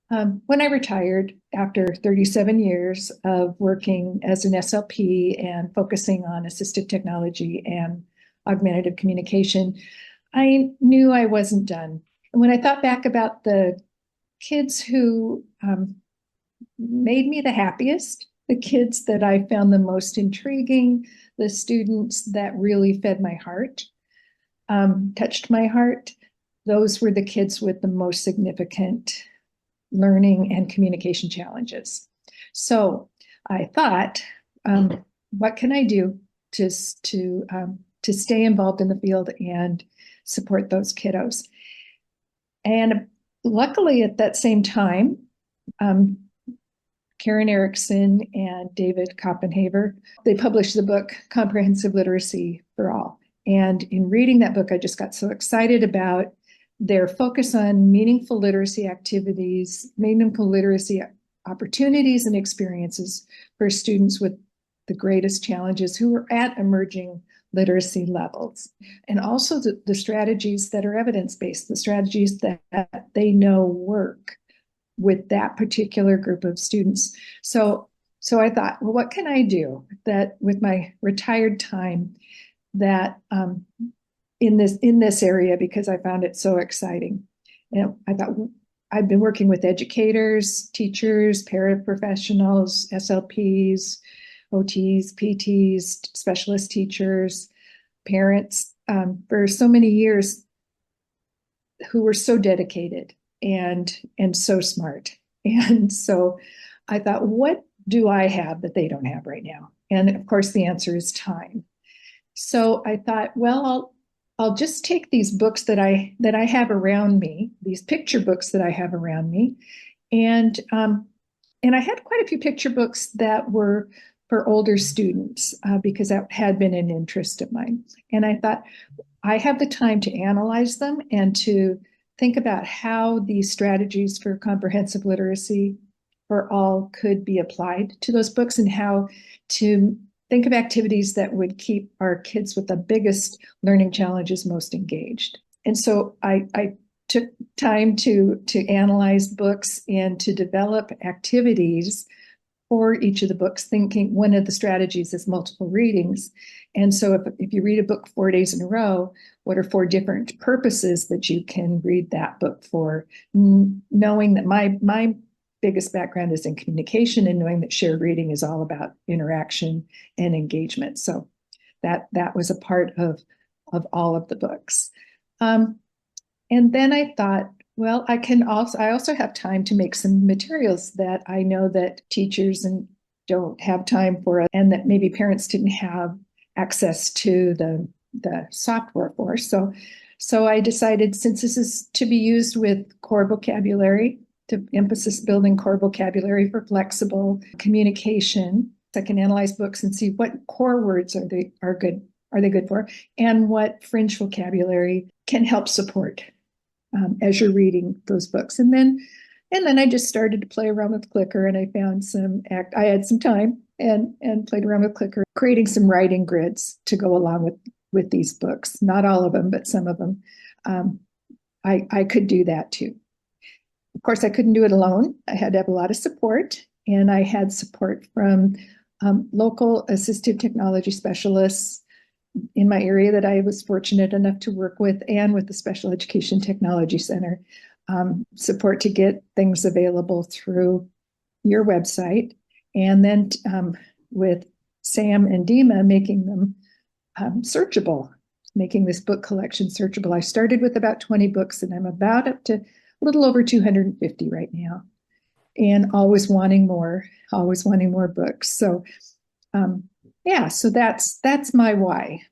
When I retired after 37 years of working as an SLP and focusing on assistive technology and augmentative communication, I knew I wasn't done. And when I thought back about the kids who made me the happiest, the kids that I found the most intriguing, the students that really fed my heart, touched my heart, those were the kids with the most significant learning and communication challenges. So I thought, what can I do just to stay involved in the field and support those kiddos? And luckily, at that same time, Karen Erickson and David Koppenhaver, they published the book Comprehensive Literacy for All. And in reading that book, I just got so excited about their focus on meaningful literacy activities, meaningful literacy opportunities and experiences for students with the greatest challenges who are at emerging literacy levels. And also the strategies that are evidence-based, the strategies that they know work with that particular group of students. So I thought, well, what can I do that with my retired time that in this area, because I found it so exciting. And I thought, I've been working with educators, teachers, paraprofessionals, SLPs, OTs, PTs, specialist teachers, parents for so many years who were so dedicated and so smart. And so I thought, what do I have that they don't have right now? And of course, the answer is time. So I thought, well, I'll just take these books that I have around me, these picture books that I have around me, and I had quite a few picture books that were for older students because that had been an interest of mine. And I thought, I have the time to analyze them and to think about how these strategies for comprehensive literacy for all could be applied to those books and how to think of activities that would keep our kids with the biggest learning challenges most engaged. And so I took time to analyze books and to develop activities for each of the books, thinking one of the strategies is multiple readings. And so if you read a book 4 days in a row, what are 4 different purposes that you can read that book for? Knowing that my biggest background is in communication and knowing that shared reading is all about interaction and engagement. So that was a part of all of the books. And then I thought, well, I also have time to make some materials that I know that teachers and don't have time for, and that maybe parents didn't have access to the software for. So I decided, since this is to be used with core vocabulary, to emphasis building core vocabulary for flexible communication, I can analyze books and see what core words are they good for, and what fringe vocabulary can help support as you're reading those books. And then I just started to play around with Clicker, and I found I had some time and played around with Clicker, creating some writing grids to go along with these books. Not all of them, but some of them. I could do that too. Of course, I couldn't do it alone. I had to have a lot of support, and I had support from local assistive technology specialists in my area that I was fortunate enough to work with, and with the Special Education Technology Center, support to get things available through your website, and then with Sam and Dima making them searchable, making this book collection searchable. I started with about 20 books, and I'm about up to a little over 250 right now, and always wanting more books. So yeah, so that's my why.